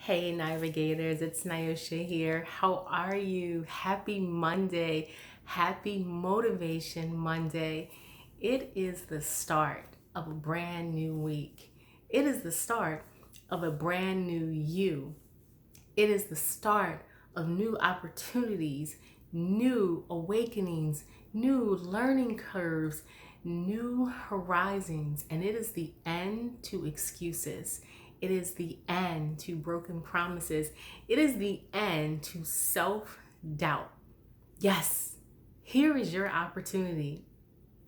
Hey navigators, it's Nyosha here. How are you? Happy Monday. Happy Motivation Monday. It is the start of a brand new week. It is the start of a brand new you. It is the start of new opportunities, new awakenings, new learning curves, new horizons, and it is the end to excuses. It is the end to broken promises. It is the end to self-doubt. Yes, here is your opportunity.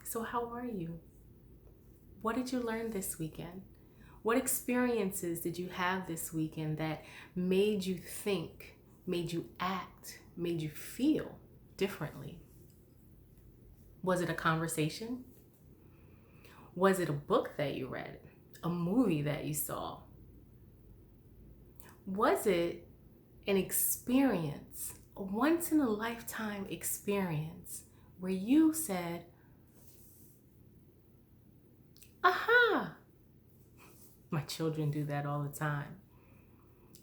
So how are you? What did you learn this weekend? What experiences did you have this weekend that made you think, made you act, made you feel differently? Was it a conversation? Was it a book that you read? A movie that you saw? Was it an experience, a once in a lifetime experience where you said, aha? My children do that all the time.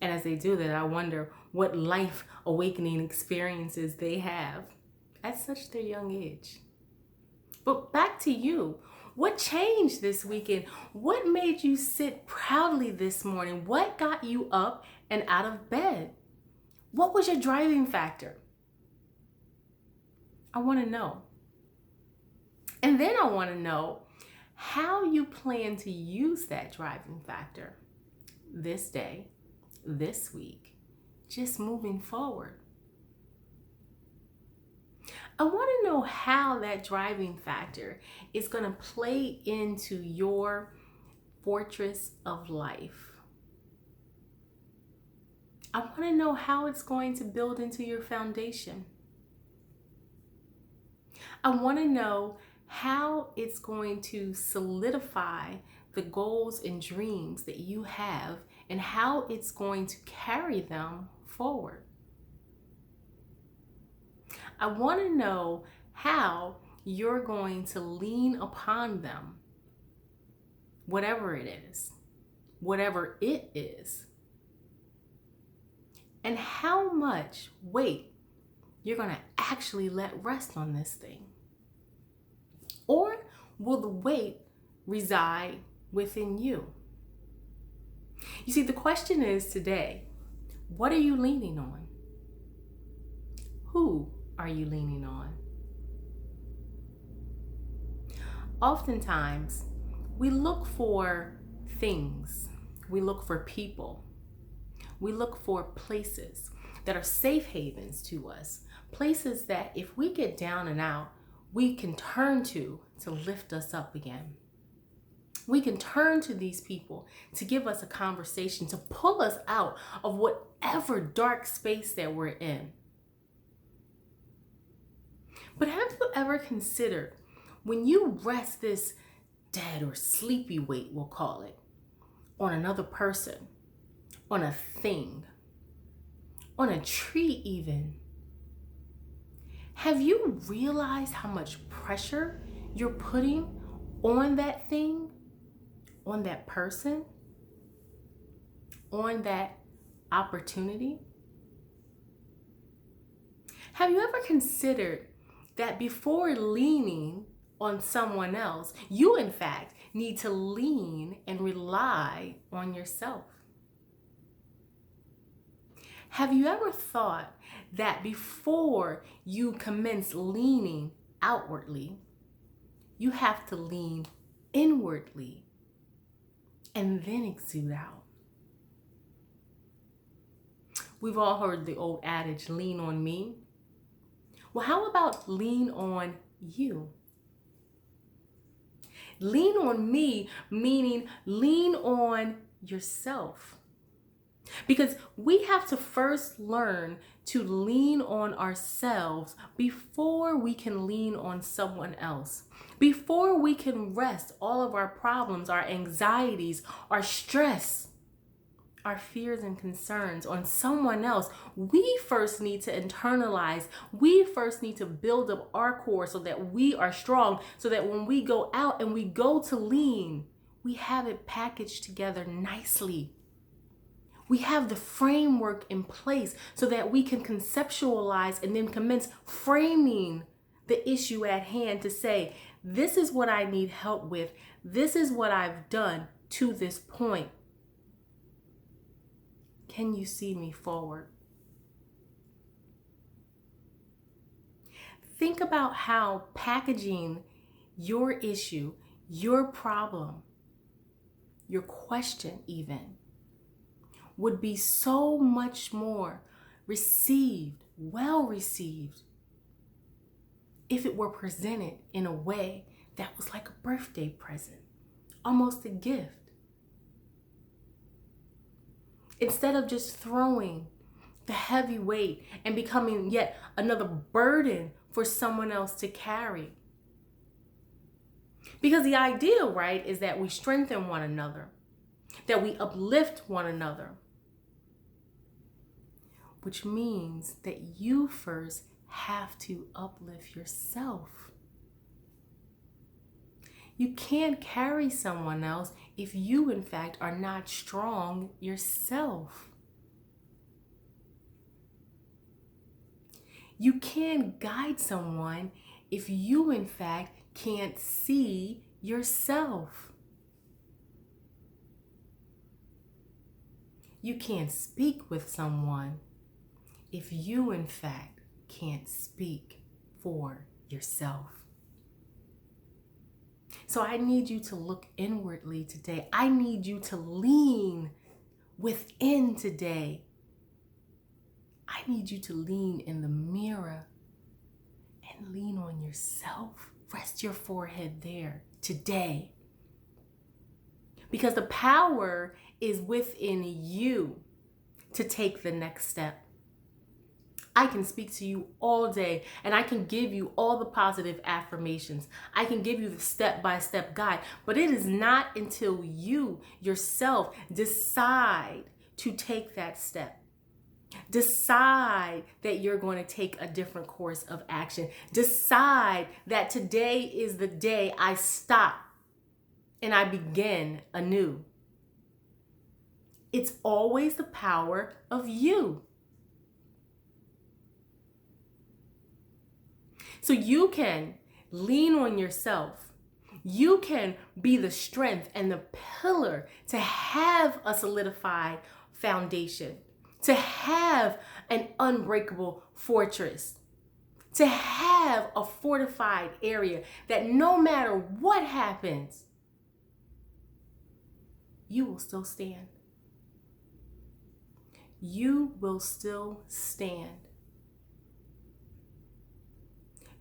And as they do that, I wonder what life awakening experiences they have at such their young age. But back to you. What changed this weekend? What made you sit proudly this morning? What got you up and out of bed? What was your driving factor? I want to know. And then I want to know how you plan to use that driving factor this day, this week, just moving forward. I want to know how that driving factor is going to play into your fortress of life. I want to know how it's going to build into your foundation. I want to know how it's going to solidify the goals and dreams that you have and how it's going to carry them forward. I want to know how you're going to lean upon them, whatever it is, and how much weight you're going to actually let rest on this thing. Or will the weight reside within you? You see, the question is today, what are you leaning on? Who are you leaning on? Oftentimes, we look for things, we look for people, we look for places that are safe havens to us, places that if we get down and out, we can turn to lift us up again. We can turn to these people to give us a conversation, to pull us out of whatever dark space that we're in. But have you ever considered when you rest this dead or sleepy weight, we'll call it, on another person, on a thing, on a tree even, have you realized how much pressure you're putting on that thing, on that person, on that opportunity? Have you ever considered that before leaning on someone else, you in fact need to lean and rely on yourself? Have you ever thought that before you commence leaning outwardly, you have to lean inwardly and then exude out? We've all heard the old adage, lean on me. Well, how about lean on you? Lean on me, meaning lean on yourself. Because we have to first learn to lean on ourselves before we can lean on someone else. Before we can rest all of our problems, our anxieties, our stress, our fears and concerns on someone else, we first need to internalize, we first need to build up our core so that we are strong, so that when we go out and we go to lean, we have it packaged together nicely. We have the framework in place so that we can conceptualize and then commence framing the issue at hand to say, this is what I need help with. This is what I've done to this point. Can you see me forward? Think about how packaging your issue, your problem, your question even, would be so much more received, well received, if it were presented in a way that was like a birthday present, almost a gift. Instead of just throwing the heavy weight and becoming yet another burden for someone else to carry. Because the ideal, right, is that we strengthen one another, that we uplift one another, which means that you first have to uplift yourself. You can't carry someone else if you, in fact, are not strong yourself. You can't guide someone if you, in fact, can't see yourself. You can't speak with someone if you, in fact, can't speak for yourself. So I need you to look inwardly today. I need you to lean within today. I need you to lean in the mirror and lean on yourself. Rest your forehead there today. Because the power is within you to take the next step. I can speak to you all day and I can give you all the positive affirmations. I can give you the step-by-step guide, but it is not until you yourself decide to take that step. Decide that you're going to take a different course of action. Decide that today is the day I stop and I begin anew. It's always the power of you. So you can lean on yourself. You can be the strength and the pillar to have a solidified foundation, to have an unbreakable fortress, to have a fortified area that no matter what happens, you will still stand. You will still stand.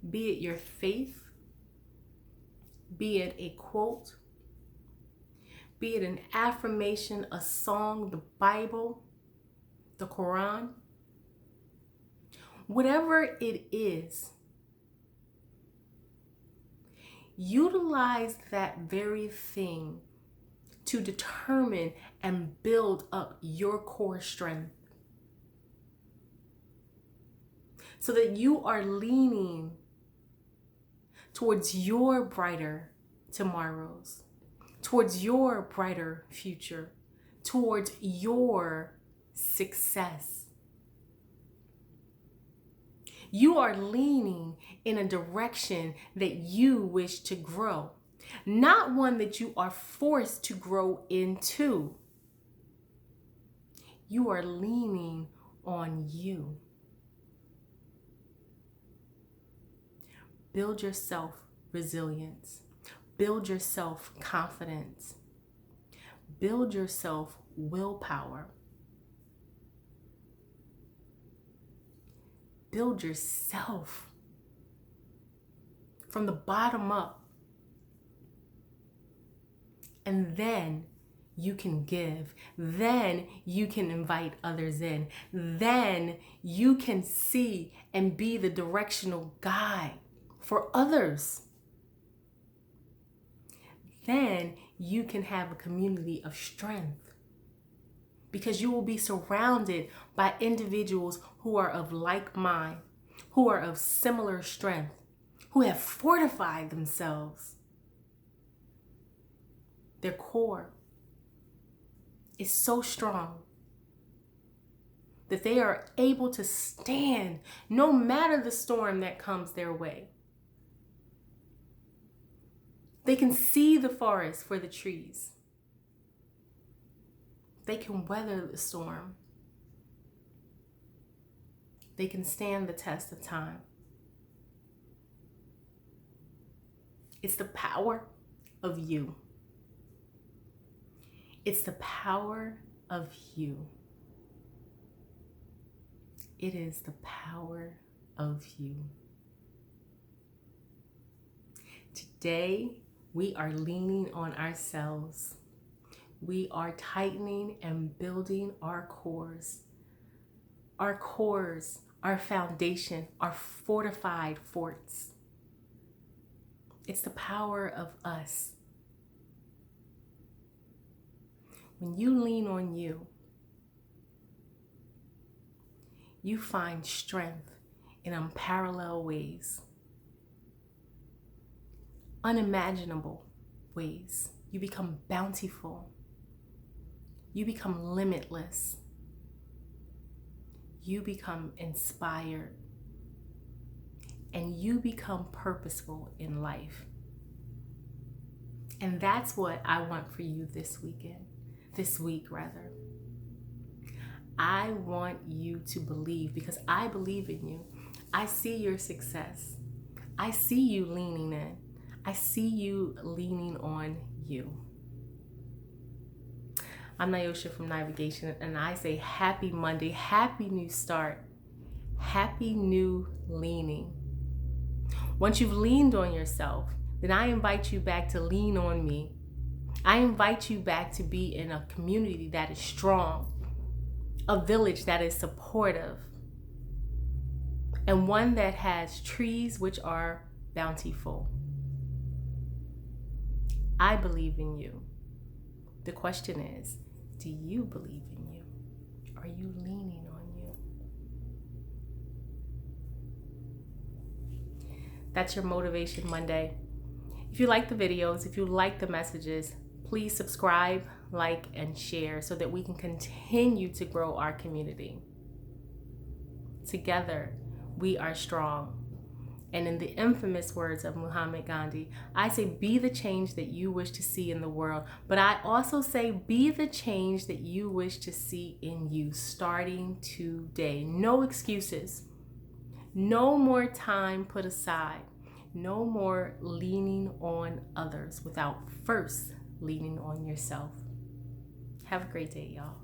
Be it your faith, be it a quote, be it an affirmation, a song, the Bible, the Quran, whatever it is, utilize that very thing to determine and build up your core strength so that you are leaning towards your brighter tomorrows, towards your brighter future, towards your success. You are leaning in a direction that you wish to grow, not one that you are forced to grow into. You are leaning on you. Build yourself resilience. Build yourself confidence. Build yourself willpower. Build yourself from the bottom up. And then you can give. Then you can invite others in. Then you can see and be the directional guide for others. Then you can have a community of strength because you will be surrounded by individuals who are of like mind, who are of similar strength, who have fortified themselves. Their core is so strong that they are able to stand no matter the storm that comes their way. They can see the forest for the trees. They can weather the storm. They can stand the test of time. It's the power of you. It's the power of you. It is the power of you. Today, we are leaning on ourselves. We are tightening and building our cores. Our cores, our foundation, our fortified forts. It's the power of us. When you lean on you, you find strength in unparalleled ways, unimaginable ways. You become bountiful. You become limitless. You become inspired. And you become purposeful in life. And that's what I want for you this week. I want you to believe, because I believe in you. I see your success. I see you leaning in. I see you leaning on you. I'm Nyosha from Navigation, and I say happy Monday, happy new start, happy new leaning. Once you've leaned on yourself, then I invite you back to lean on me. I invite you back to be in a community that is strong, a village that is supportive, and one that has trees which are bountiful. I believe in you. The question is, do you believe in you? Are you leaning on you? That's your Motivation Monday. If you like the videos, if you like the messages, please subscribe, like, and share so that we can continue to grow our community. Together, we are strong. And in the infamous words of Muhammad Gandhi, I say, be the change that you wish to see in the world. But I also say, be the change that you wish to see in you starting today. No excuses. No more time put aside. No more leaning on others without first leaning on yourself. Have a great day, y'all.